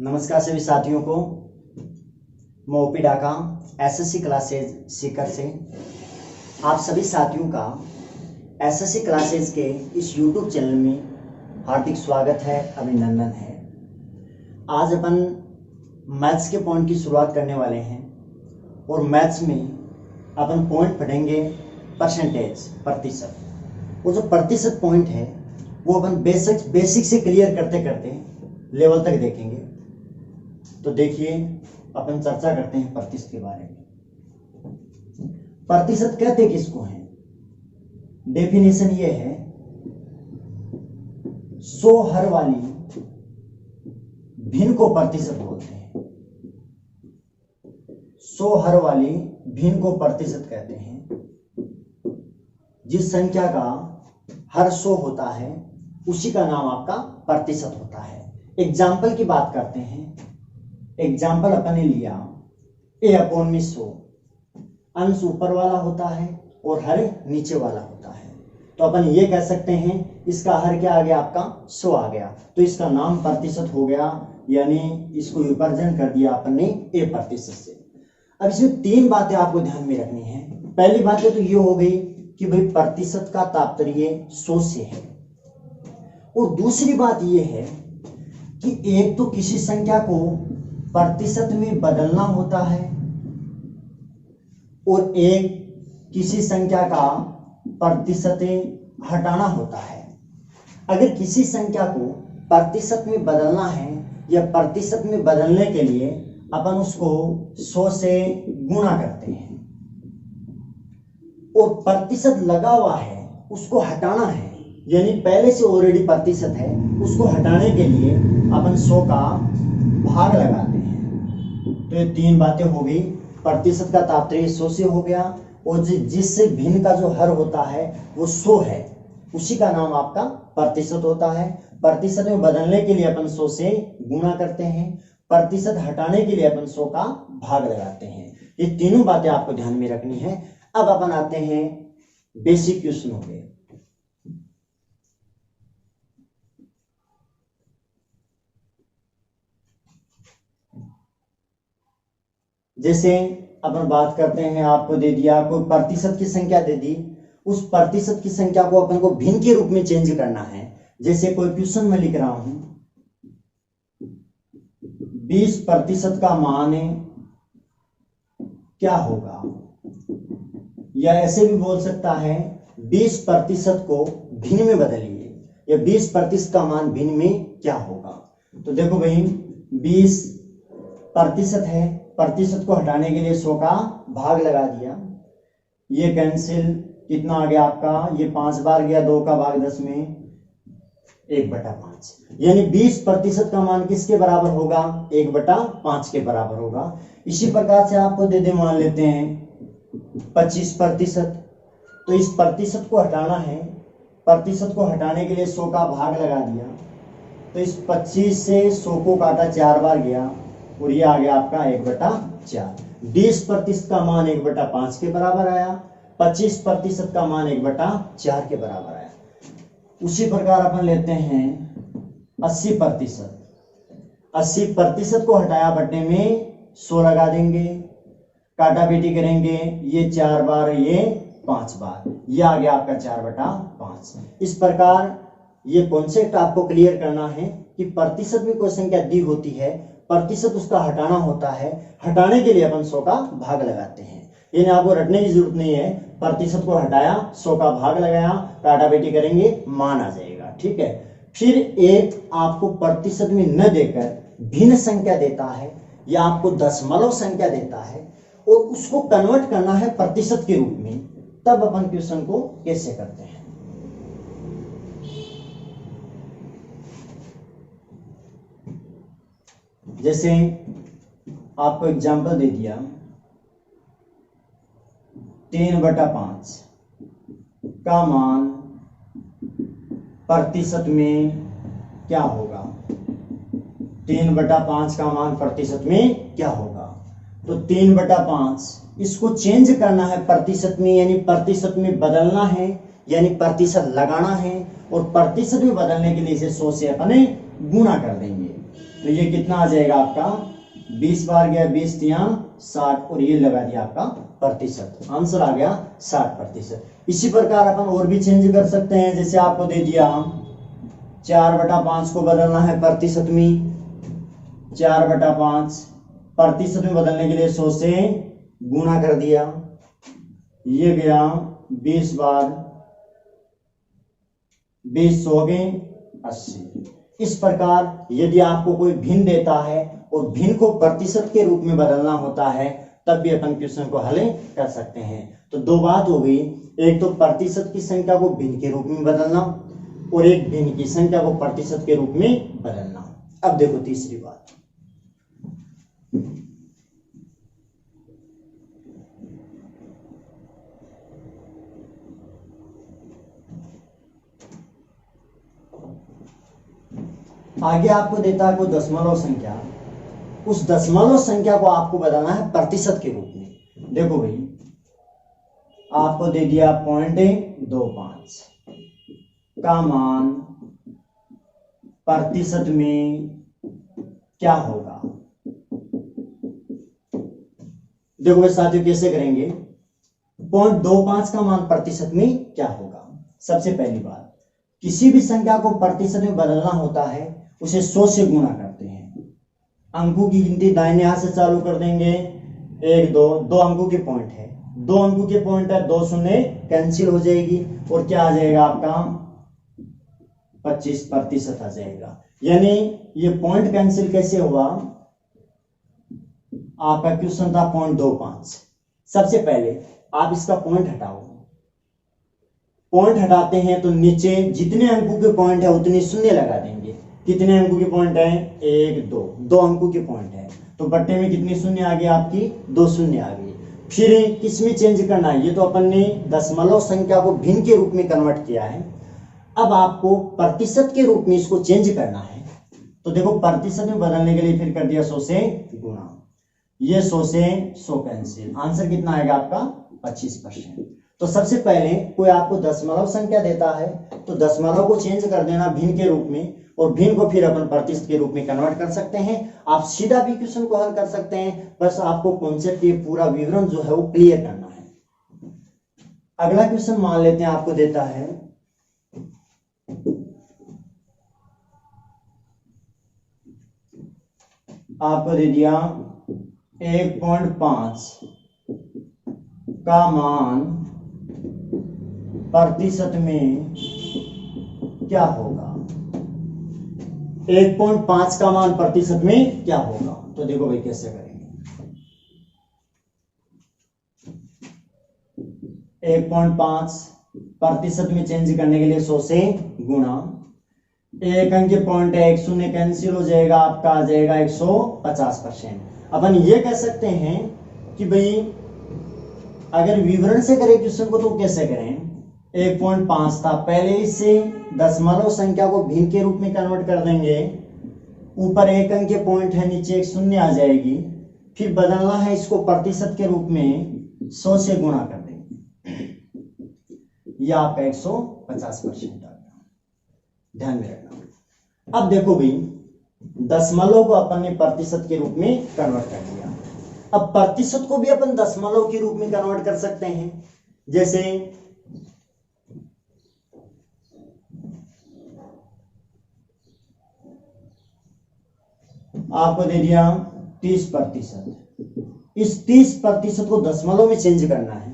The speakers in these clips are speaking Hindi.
नमस्कार सभी साथियों को। मैं ओपी डाका एसएससी क्लासेज सीकर से आप सभी साथियों का एसएससी क्लासेज के इस यूट्यूब चैनल में हार्दिक स्वागत है, अभिनंदन है। आज अपन मैथ्स के पॉइंट की शुरुआत करने वाले हैं और मैथ्स में अपन पॉइंट पढ़ेंगे परसेंटेज, प्रतिशत। वो जो प्रतिशत पॉइंट है वो अपन बेसिक से क्लियर करते करते लेवल तक देखेंगे। तो देखिए, अपन चर्चा करते हैं प्रतिशत के बारे में। प्रतिशत कहते किसको हैं? डेफिनेशन ये है, 100 हर वाली भिन्न को प्रतिशत बोलते हैं। 100 हर वाली भिन्न को प्रतिशत कहते हैं। जिस संख्या का हर 100 होता है उसी का नाम आपका प्रतिशत होता है। एग्जाम्पल की बात करते हैं। एग्जाम्पल अपन ने लिया a/100। अंश ऊपर वाला होता है और हर नीचे वाला होता है। तो अपन ये कह सकते हैं इसका हर क्या आ गया? आपका 100 आ गया। तो इसका नाम प्रतिशत हो गया, यानी इसको विभाजन कर दिया अपन ने a प्रतिशत से। अब इसमें 3 बातें आपको ध्यान में रखनी है। पहली बात तो ये हो गई कि भाई प्रतिशत का तात्पर्य 100 से है, और दूसरी बात ये है कि एक तो किसी संख्या को प्रतिशत में बदलना होता है और एक किसी संख्या का प्रतिशतें हटाना होता है। अगर किसी संख्या को प्रतिशत में बदलना है या प्रतिशत में बदलने के लिए अपन उसको 100 से गुणा करते हैं, और प्रतिशत लगा हुआ है उसको हटाना है, यानी पहले से ऑलरेडी प्रतिशत है उसको हटाने के लिए अपन 100 का भाग लगाते हैं। तो ये 3 बातें हो गई। प्रतिशत का तात्पर्य 100 से हो गया, और जिससे भिन्न का जो हर होता है वो 100 है, उसी का नाम आपका प्रतिशत होता है। प्रतिशत में बदलने के लिए अपन 100 से गुणा करते हैं, प्रतिशत हटाने के लिए अपन 100 का भाग लगाते हैं। ये तीनों बातें आपको ध्यान में रखनी है। अब अपन आते हैं बेसिक क्वेश्चन हो गए। जैसे अपन बात करते हैं, आपको दे दिया कोई प्रतिशत की संख्या दे दी, उस प्रतिशत की संख्या को अपन को भिन्न के रूप में चेंज करना है। जैसे कोई क्वेश्चन में लिख रहा हूं 20% का मान क्या होगा, या ऐसे भी बोल सकता है 20% को भिन्न में बदलिए, या 20% का मान भिन्न में क्या होगा। तो देखो भाई, 20% है, प्रतिशत को हटाने के लिए 100 का भाग लगा दिया। ये कैंसिल, कितना आ गया आपका? ये 5 बार गया, 2 का भाग 10 में 1/5, यानी 20% का मान किसके बराबर होगा? 1/5 के बराबर होगा। इसी प्रकार से आपको दे दे, मान लेते हैं 25%। तो इस प्रतिशत को हटाना है, प्रतिशत को हटाने के लिए 100 का भाग लगा दिया। तो इस 25 से 100 को काटा, 4 बार गया, और ये आ गया आपका 1/4। 20% का मान 1/5 के बराबर आया, 25% का मान 1/4 के बराबर आया। उसी प्रकार अपन लेते हैं 80%। 80% को हटाया, बटे में 100 लगा देंगे, काटा बेटी करेंगे, ये 4 बार, ये 5 बार, ये आ गया आपका 4/5। इस प्रकार ये कॉन्सेप्ट आपको क्लियर करना है कि प्रतिशत में कोई संख्या दी होती है, प्रतिशत उसका हटाना होता है, हटाने के लिए अपन 100 का भाग लगाते हैं। यानी आपको रटने की जरूरत नहीं है, प्रतिशत को हटाया, 100 का भाग लगाया, काटा बेटी करेंगे, मान आ जाएगा। ठीक है। फिर एक आपको प्रतिशत में न देकर भिन्न संख्या देता है, या आपको दशमलव संख्या देता है, और उसको कन्वर्ट करना है प्रतिशत के रूप में, तब अपन क्वेश्चन को कैसे करते हैं। जैसे आपको एग्जांपल दे दिया 3/5 का मान प्रतिशत में क्या होगा? 3/5 का मान प्रतिशत में क्या होगा? तो 3/5 इसको चेंज करना है प्रतिशत में, यानी प्रतिशत में बदलना है, यानी प्रतिशत लगाना है, और प्रतिशत में बदलने के लिए इसे 100 से अपने गुणा कर देंगे। तो ये कितना आ जाएगा आपका 20 बार गया, 20 तिया 60 और ये लगा दिया आपका प्रतिशत, आंसर आ गया 60%। इसी प्रकार अपन और भी चेंज कर सकते हैं, जैसे आपको दे दिया 4/5 को बदलना है प्रतिशत में, 4/5 प्रतिशत में बदलने के लिए 100 से गुणा कर दिया, ये गया 20 बार, 20 100 गए 80। इस प्रकार यदि आपको कोई भिन्न देता है और भिन्न को प्रतिशत के रूप में बदलना होता है तब भी अपन क्वेश्चन को हल कर सकते हैं। तो दो बात हो गई, एक तो प्रतिशत की संख्या को भिन्न के रूप में बदलना और एक भिन्न की संख्या को प्रतिशत के रूप में बदलना। अब देखो तीसरी बात, आगे आपको देता है कोई दशमलव संख्या, उस दशमलव संख्या को आपको बदलना है प्रतिशत के रूप में। देखो भाई आपको दे दिया 0.25 का मान प्रतिशत में क्या होगा। देखो भाई साथियों कैसे करेंगे, 0.25 का मान प्रतिशत में क्या होगा। सबसे पहली बात, किसी भी संख्या को प्रतिशत में बदलना होता है उसे 100 से गुणा करते हैं। अंकों की गिनती दाहिने हाथ से चालू कर देंगे, 1 2 2 अंकों के पॉइंट है, 2 अंकों के पॉइंट है, 2 शून्य कैंसिल हो जाएगी और क्या आ जाएगा आपका 25% आ जाएगा। यानी ये पॉइंट कैंसिल कैसे हुआ, आपका क्वेश्चन था 0.25। सबसे पहले आप इसका पॉइंट हटाओ, पॉइंट हटाते हैं तो नीचे जितने अंकों के पॉइंट है उतने शून्य लगा देंगे। कितने अंकों के पॉइंट है, 1 2 2 अंकों के पॉइंट है, तो बट्टे में कितनी शून्य आ गई आपकी, 2 शून्य आ गई। फिर किसमें चेंज करना है, ये तो अपन ने दशमलव संख्या को भिन्न के रूप में कन्वर्ट किया है, अब आपको प्रतिशत के रूप में इसको चेंज करना है। तो देखो प्रतिशत में बदलने के लिए फिर कर दिया 100 से गुणा, ये 100 से 100 कैंसिल, आंसर कितना आएगा आपका 25%। तो सबसे पहले कोई आपको दशमलव संख्या देता है तो दशमलव को चेंज कर देना भिन्न के रूप में, और भिन्न को फिर अपन प्रतिशत के रूप में कन्वर्ट कर सकते हैं। आप सीधा भी क्वेश्चन को हल कर सकते हैं, बस आपको कॉन्सेप्ट ये पूरा विवरण जो है वो क्लियर करना है। अगला क्वेश्चन मान लेते हैं आपको देता है आपको दे दिया 1.5 का मान प्रतिशत में क्या होगा। 1.5 का मान प्रतिशत में क्या होगा, तो देखो भाई कैसे करेंगे। 1.5 प्रतिशत में चेंज करने के लिए 100 से गुणा, एक अंक के पॉइंट है, 1 शून्य कैंसिल हो जाएगा, आपका आ जाएगा 150%। अपन ये कह सकते हैं कि भाई अगर विवरण से करें क्वेश्चन को तो कैसे करें, 1.5 था, पहले इसे दशमलव संख्या को भिन्न के रूप में कन्वर्ट कर देंगे, ऊपर एक अंक के पॉइंट है, नीचे एक शून्य आ जाएगी, फिर बदलना है इसको प्रतिशत के रूप में 100 से गुणा कर देंगे, यह आपका 150% आ गया, ध्यान में रखना। अब देखो भाई दशमलव को अपन ने प्रतिशत के रूप में कन्वर्ट कर दिया, अब प्रतिशत को भी अपन दशमलव के रूप में कन्वर्ट कर सकते हैं। जैसे आपको दे दिया 30%, इस 30% को दशमलव में चेंज करना है,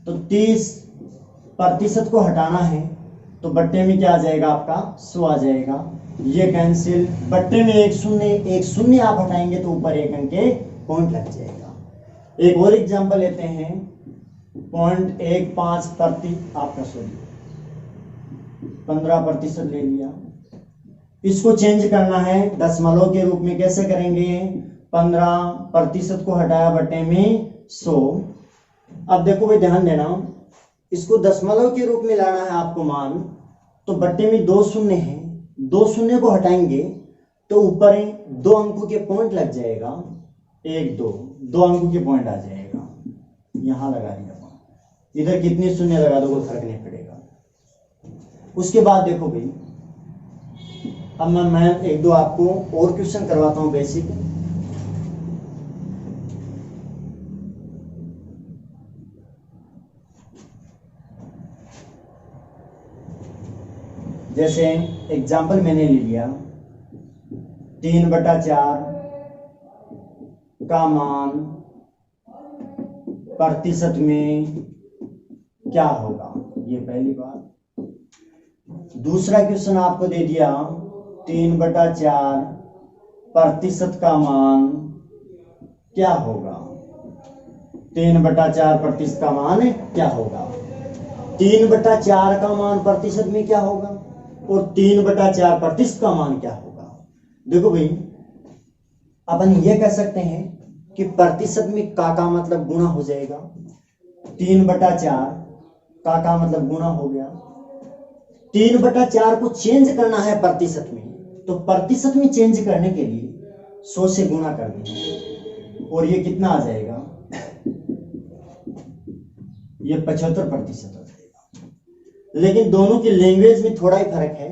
तो 30% को हटाना है, तो बट्टे में क्या आ जाएगा आपका 100 आ जाएगा, ये कैंसिल, बट्टे में एक शून्य आप हटाएंगे तो ऊपर एक अंक के पॉइंट लग जाएगा। एक और एग्जांपल लेते हैं, 0.15 आपका 15% ले लिया, इसको चेंज करना है दशमलव के रूप में, कैसे करेंगे, 15% को हटाया बट्टे में 100। अब देखो भाई ध्यान देना, इसको दशमलव के रूप में लाना है आपको मान, तो बट्टे में 2 शून्य है, 2 शून्य को हटाएंगे तो ऊपर 2 अंकों के पॉइंट लग जाएगा, 1 2 2 अंकों के पॉइंट आ जाएगा, यहां लगा दिया पॉइंट, इधर कितने शून्य लगा दो कोई फर्क नहीं पड़ेगा। उसके बाद देखो भाई अब मैं एक दो आपको और क्वेश्चन करवाता हूँ बेसिक। जैसे एग्जाम्पल मैंने ले लिया 3/4 का मान प्रतिशत में क्या होगा, ये पहली बात। दूसरा क्वेश्चन आपको दे दिया 3/4 प्रतिशत का मान क्या होगा, 3/4 प्रतिशत का मान क्या होगा। 3/4 का मान प्रतिशत में क्या होगा और 3/4 प्रतिशत का मान क्या होगा। देखो भाई, अपन ये कह सकते हैं कि प्रतिशत में का मतलब गुणा हो जाएगा, 3/4 का मतलब गुणा हो गया। 3/4 को चेंज करना है प्रतिशत में, तो प्रतिशत में चेंज करने के लिए 100 से गुणा कर देंगे और ये कितना आ जाएगा, ये 75% आ जाएगा। लेकिन दोनों की लैंग्वेज में थोड़ा ही फर्क है।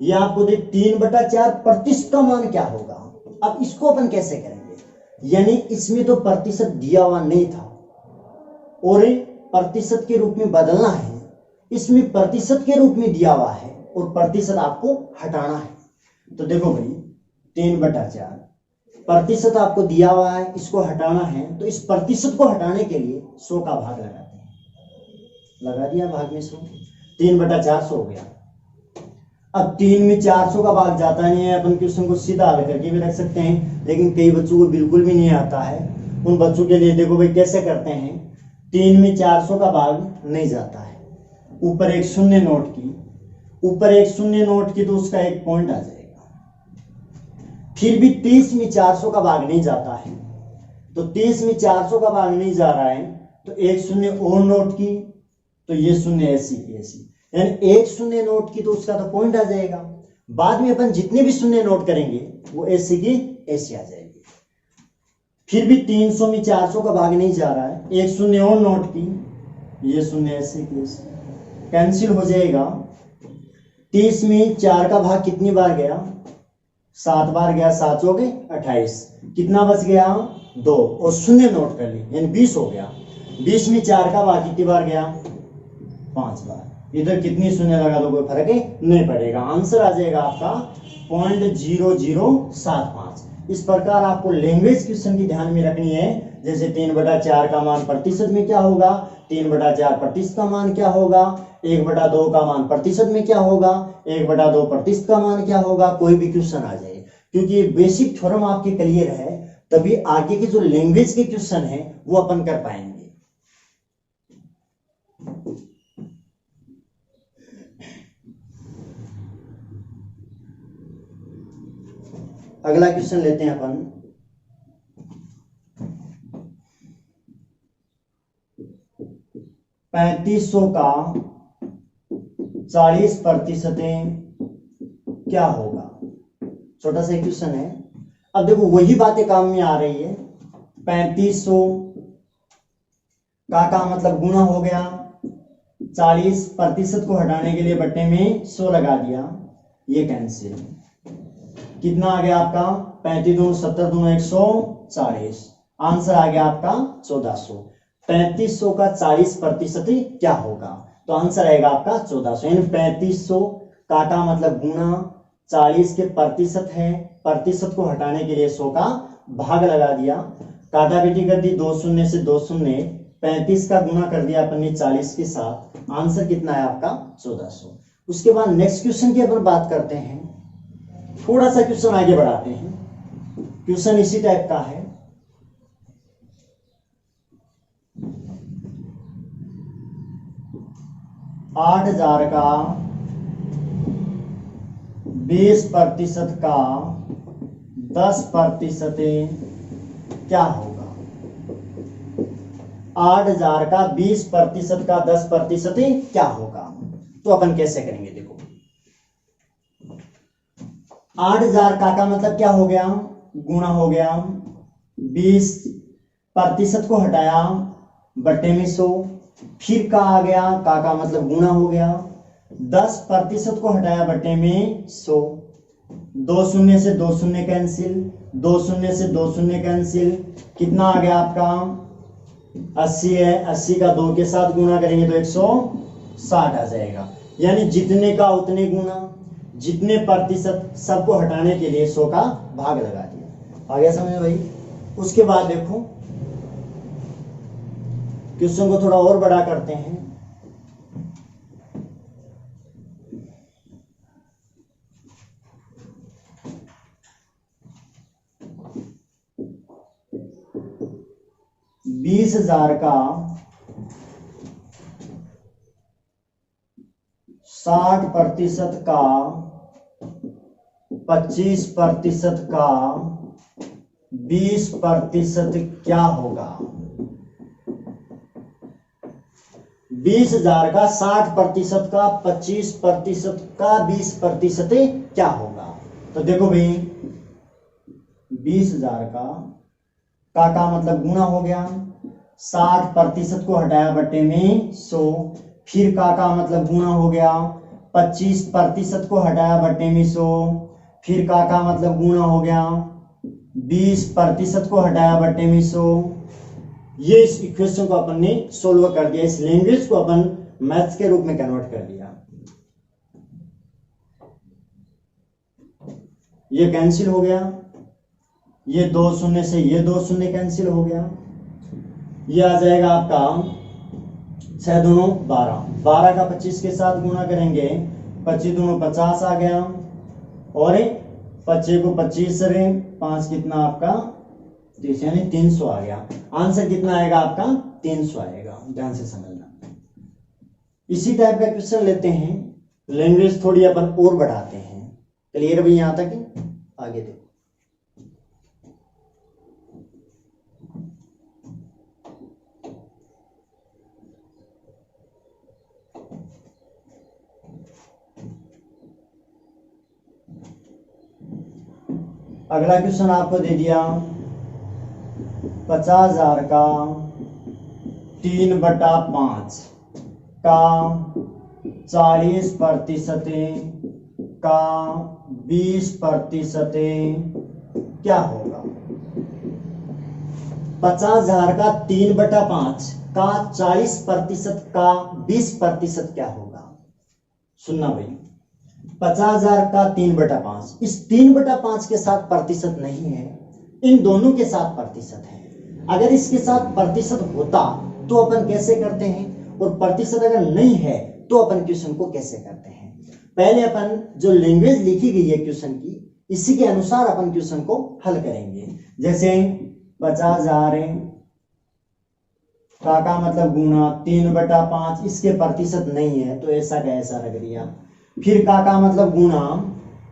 ये आपको दे 3/4 प्रतिशत का मान क्या होगा। अब इसको अपन कैसे करेंगे, यानी इसमें तो प्रतिशत दिया हुआ नहीं था और प्रतिशत के रूप में बदलना है, इसमें प्रतिशत के रूप में दिया हुआ है और प्रतिशत आपको हटाना है। तो देखो भाई 3/4 प्रतिशत आपको दिया हुआ है, इसको हटाना है, तो इस प्रतिशत को हटाने के लिए 100 का भाग लगाते हैं। लगा दिया भाग में 100, 3/4 100 हो गया। अब 3 में 400 का भाग जाता नहीं है, अपन क्वेश्चन को सीधा हल करके भी रख सकते हैं, लेकिन कई बच्चों को बिल्कुल भी नहीं आता है। उन बच्चों के लिए देखो भाई कैसे करते हैं, 3 में 400 का भाग नहीं जाता है, ऊपर एक शून्य नोट की, ऊपर एक शून्य नोट की तो उसका एक पॉइंट आ जाएगा। फिर भी 30 में 400 का भाग नहीं जाता है, तो 30 में 400 का भाग नहीं जा रहा है, तो एक शून्य और नोट की, तो ये शून्य ऐसी की ऐसी, यानी एक शून्य नोट की तो उसका तो पॉइंट आ जाएगा। बाद में अपन जितने भी शून्य नोट करेंगे वो ऐसी की ऐसी आ जाएगी। फिर भी 300 में 400 का भाग नहीं जा रहा है, एक शून्य और नोट की, ये शून्य ऐसे की ऐसे कैंसिल हो जाएगा। 30 में 4 का भाग कितनी बार गया, 7 बार गया, 7 हो गए 28, कितना बच गया 2 और शून्य नोट कर ली, यानी 20 हो गया। 20 में 4 का भाग कितनी बार गया, 5 बार। इधर कितनी शून्य लगा दो कोई फर्क नहीं पड़ेगा, आंसर आ जाएगा आपका 0.0075। इस प्रकार आपको लैंग्वेज क्वेश्चन की ध्यान में रखनी है। जैसे 3/4 का मान प्रतिशत में क्या होगा, 3/4 प्रतिशत का मान क्या होगा, 1/2 का मान प्रतिशत में क्या होगा, 1/2 प्रतिशत का मान क्या होगा, कोई भी क्वेश्चन आ जाए। क्योंकि बेसिक थ्योरम आपके क्लियर है, तभी आगे के जो लैंग्वेज के क्वेश्चन है वो अपन कर पाएंगे। अगला क्वेश्चन लेते हैं अपन। $3500 का 40% क्या होगा। छोटा सा क्वेश्चन है। अब देखो वही बातें काम में आ रही है। 3500 का मतलब गुना हो गया, 40% को हटाने के लिए बट्टे में 100 लगा दिया, ये कैंसिल। कितना आ गया आपका 35 दूनी 70 दूनी 140, आंसर आ गया आपका 1400। 3500 का 40% क्या होगा, तो आंसर आएगा आपका 1400। यानी 3500 का मतलब गुना 40 के प्रतिशत है, प्रतिशत को हटाने के लिए 100 का भाग लगा दिया, काटा बेटी कर दी 2 शून्य से 2 शून्य, 35 का गुना कर दिया अपन ने 40 के साथ, आंसर कितना है आपका 1400। उसके बाद नेक्स्ट क्वेश्चन की अपन बात करते हैं। थोड़ा सा क्वेश्चन आगे बढ़ाते हैं। क्वेश्चन इसी टाइप का है। $8,000 का 20% का 10% क्या होगा। 8,000 का 20% का 10% क्या होगा, तो अपन कैसे करेंगे। देखो 8,000 का मतलब क्या हो गया, गुणा हो गया, 20% को हटाया बट्टे में 100, फिर का आ गया, का मतलब गुणा हो गया, 10% को हटाया बट्टे में 100, दो शून्य से दो शून्य कैंसिल, दो शून्य से दो शून्य कैंसिल, कितना आ गया आपका 80 है, 80 का 2 के साथ गुणा करेंगे तो 160 आ जाएगा। यानी जितने का उतने गुणा, जितने प्रतिशत सबको हटाने के लिए 100 का भाग लगा दिया। आ गया समझ में भाई। उसके बाद देखो क्वेश्चन को थोड़ा और बड़ा करते हैं। बीस हजार का 60% का 25% का 20% क्या होगा? 20,000 का 60% का 25% का 20% क्या होगा? तो देखो भाई 20,000 का मतलब गुणा हो गया, 60% को हटाया बटे में 100, फिर का मतलब गुणा हो गया, 25% को हटाया बटे में 100, फिर का मतलब गुणा हो गया, 20% को हटाया बटे में 100। ये इस इक्वेशन को अपन ने सोल्व कर दिया, इस लैंग्वेज को अपन मैथ्स के रूप में कन्वर्ट कर दिया। ये कैंसिल हो गया, ये दो शून्य से ये दो शून्य कैंसिल हो गया, ये आ जाएगा आपका 6 दूनो 12, 12 का 25 के साथ गुणा करेंगे, 25 दूनो 50 आ गया, और 25 को 25 से 5 कितना आपका 30, यानी 300 आ गया। आंसर कितना आएगा आपका 300 आएगा। ध्यान से समझना। इसी टाइप का क्वेश्चन लेते हैं, लैंग्वेज थोड़ी अपन और बढ़ाते हैं। क्लियर भाई यहां तक? आगे देखो। अगला क्वेश्चन आपको दे दिया 50,000 का 3/5 का 40% का 20% क्या होगा? 50,000 का 3/5 का 40% का 20% क्या होगा? सुनना भाई, 50,000 का 3/5, इस 3/5 के साथ प्रतिशत नहीं है, इन दोनों के साथ प्रतिशत है। अगर इसके साथ प्रतिशत होता तो अपन कैसे करते हैं, और प्रतिशत अगर नहीं है तो अपन क्वेश्चन को कैसे करते हैं? पहले अपन जो लैंग्वेज लिखी गई है क्वेश्चन की, इसी के अनुसार अपन क्वेश्चन को हल करेंगे। जैसे 50,000 का मतलब गुणा 3/5, इसके प्रतिशत नहीं है तो ऐसा का ऐसा रख दिया। फिर का मतलब गुणा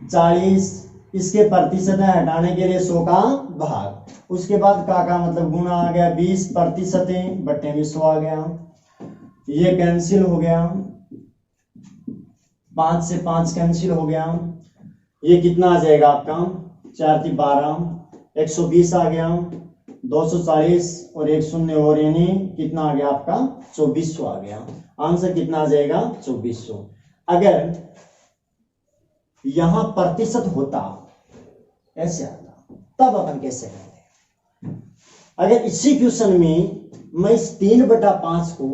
40, इसके प्रतिशत है, हटाने के लिए 100 का भाग। उसके बाद का मतलब गुणा आ गया 20% बटे में 100 आ गया, ये कैंसिल हो गया, 5 से 5 कैंसिल हो गया, ये कितना आ जाएगा आपका 4 × 12, 120 आ गया, 240 और 1 शून्य और, यानी कितना आ गया आपका 2400 आ गया। आंसर कितना आ जाएगा 2400। अगर यहां प्रतिशत होता, ऐसे आता, तब अपन कैसे करते? अगर इसी क्वेश्चन में मैं इस 3/5 को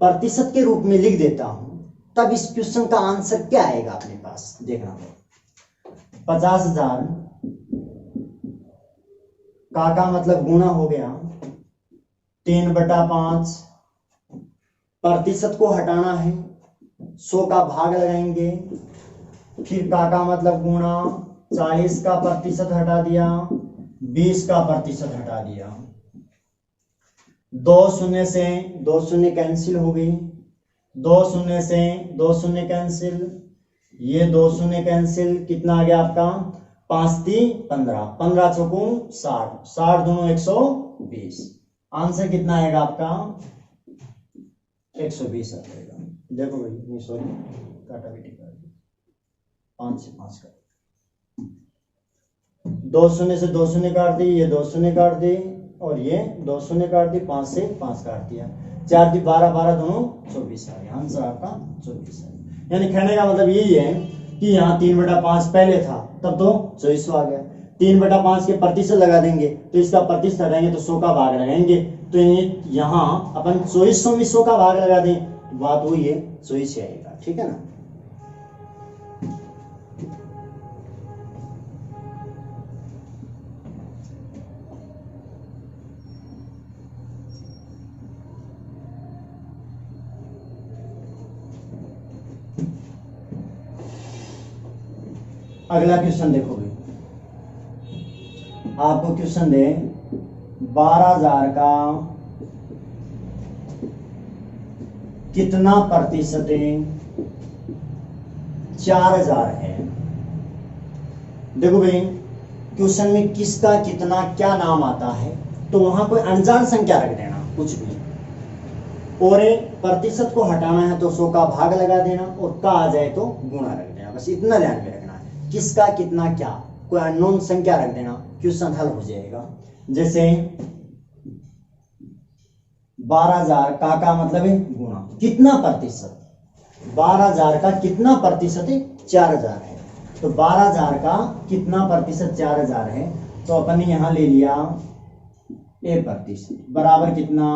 प्रतिशत के रूप में लिख देता हूं, तब इस क्वेश्चन का आंसर क्या आएगा अपने पास? देखना, 50,000 का मतलब गुणा हो गया 3/5, प्रतिशत को हटाना है, 100 का भाग लगाएंगे, फिर का मतलब गुणा 40 का प्रतिशत हटा दिया, 20 का प्रतिशत हटा दिया, 2 शून्य से 2 शून्य कैंसिल हो गई, 2 शून्य से 2 शून्य कैंसिल, ये 2 शून्य कैंसिल, कितना आ गया आपका 5 × 3 = 15, 15 चौको 60, 60 दूनो 120। आंसर कितना आएगा आपका 120 आ जाएगा। देखो भाई, नहीं सॉरी, काटा बेटी कर 5 से 5 का, 2 शून्य से 2 शून्य काट दी, ये 2 शून्य काट दी, और ये 2 शून्य काट दी, 5 से 5 काट दिया, 4 × 12, 12 दोनों 24 आ गया। आंसर आपका 24 है। यानी कहने का मतलब यही है कि यहाँ 3/5 पहले था, तब तो 2400 आ गया। 3/5 के प्रतिशत लगा देंगे तो इसका प्रतिशत हटाएंगे तो 100 का भाग लगाएंगे, तो यहाँ अपन 2400 में 100 का भाग लगा दें, बात वही है, 24 आएगा। ठीक है ना। अगला क्वेश्चन देखो भाई, आपको क्वेश्चन दे 12,000 का कितना प्रतिशत 4,000 है। देखो भाई, क्वेश्चन में किसका कितना क्या नाम आता है, तो वहां कोई अनजान संख्या रख देना कुछ भी, और प्रतिशत को हटाना है तो 100 का भाग लगा देना, और का आ जाए तो गुणा रख देना। बस इतना ध्यान में रखना है, किसका कितना क्या, कोई अननोन संख्या रख देना, क्वेश्चन हल हो जाएगा। जैसे 12,000 का मतलब है गुणा कितना प्रतिशत, 12,000 का कितना प्रतिशत है, 4,000 है, तो 12,000 का कितना प्रतिशत 4,000 है, तो अपन ने यहां ले लिया प्रतिशत बराबर कितना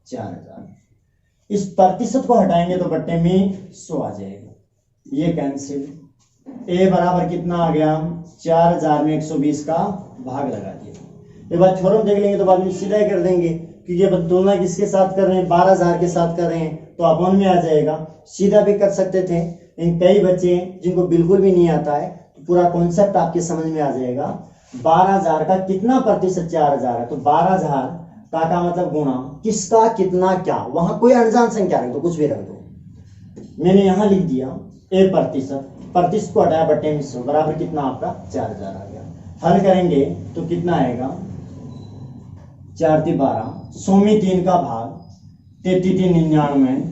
4,000। इस प्रतिशत को हटाएंगे तो बट्टे में 100 आ जाएगा, ये कैंसिल। बराबर कितना आ गया 4,000 में 120 का भाग लगा दिया। एक बार थ्योरम देख लेंगे तो बाद में सीधा ही कर देंगे, क्योंकि अब तुलना किसके साथ कर रहे हैं, 12,000 के साथ कर रहे हैं, तो अपॉन में आ जाएगा। सीधा भी कर सकते थे, इन कई बच्चे जिनको बिल्कुल भी नहीं आता है, तो पूरा कॉन्सेप्ट आपके समझ में आ जाएगा। 12,000 का कितना प्रतिशत 4,000 है, तो 12,000 का मतलब गुणा किसका कितना क्या, वहां कोई अनजान संख्या रख दो, कुछ भी रख दो। मैंने यहां लिख दिया प्रतिशत, प्रतिशत को हटाया बट्टे में 100 बराबर कितना आपका 4,000 आ गया। हल करेंगे तो कितना आएगा 4 × 12, 100 में 3 का भाग, 33 × 99,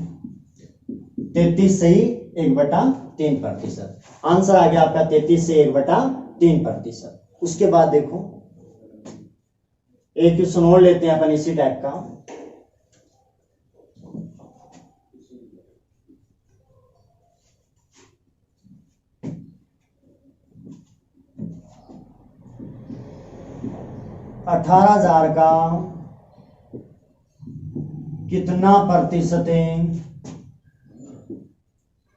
33 सही 1/3 प्रतिशत। आंसर आ गया आपका 33 से 1/3 प्रतिशत। उसके बाद देखो एक क्वेश्चन और लेते हैं अपन इसी टाइप का। अठारह 18,000 का कितना प्रतिशत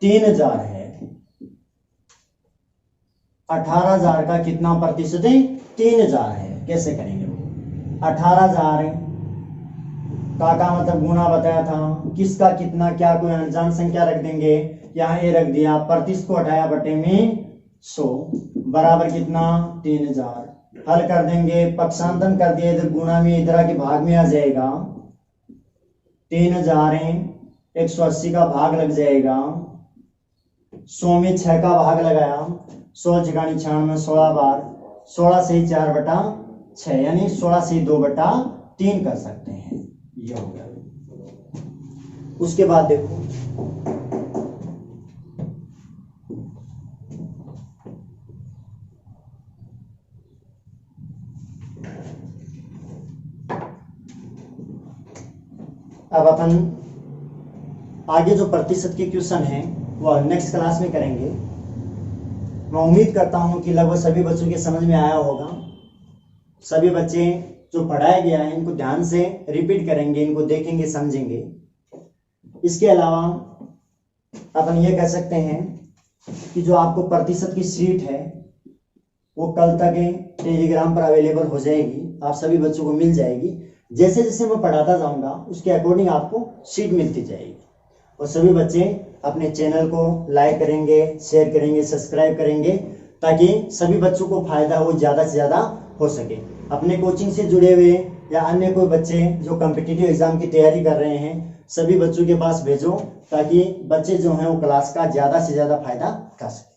3,000 है। 18,000 का कितना प्रतिशत 3,000 है। कैसे करेंगे? 18,000 का मतलब गुणा बताया था, किसका कितना क्या, कोई अनजान संख्या रख देंगे। यहाँ ए रख दिया, प्रतिशत को हटाया बटे में 100 बराबर कितना 3,000। हल कर देंगे, पक्षांतन कर दिए, इधर गुणा में इधर के भाग में आ जाएगा। 3,000 180 का भाग लग जाएगा। 100 में 6 का भाग लगाया, 100 × 96, 16 बार, 16 से 4/6 यानी 16 से 2/3 कर सकते हैं। ये हो गया। उसके बाद देखो अब अपन आगे जो प्रतिशत के क्वेश्चन हैं वो नेक्स्ट क्लास में करेंगे। मैं उम्मीद करता हूं कि लगभग सभी बच्चों के समझ में आया होगा। सभी बच्चे जो पढ़ाया गया है इनको ध्यान से रिपीट करेंगे, इनको देखेंगे, समझेंगे। इसके अलावा अपन ये कह सकते हैं कि जो आपको प्रतिशत की शीट है वो कल तक टेलीग्राम पर अवेलेबल हो जाएगी, आप सभी बच्चों को मिल जाएगी। जैसे जैसे मैं पढ़ाता जाऊंगा उसके अकॉर्डिंग आपको शीट मिलती जाएगी। और सभी बच्चे अपने चैनल को लाइक करेंगे, शेयर करेंगे, सब्सक्राइब करेंगे, ताकि सभी बच्चों को फायदा हो, ज़्यादा से ज़्यादा हो सके। अपने कोचिंग से जुड़े हुए या अन्य कोई बच्चे जो कॉम्पिटिटिव एग्जाम की तैयारी कर रहे हैं सभी बच्चों के पास भेजो, ताकि बच्चे जो हैं वो क्लास का ज़्यादा से ज़्यादा फायदा उठा सकें।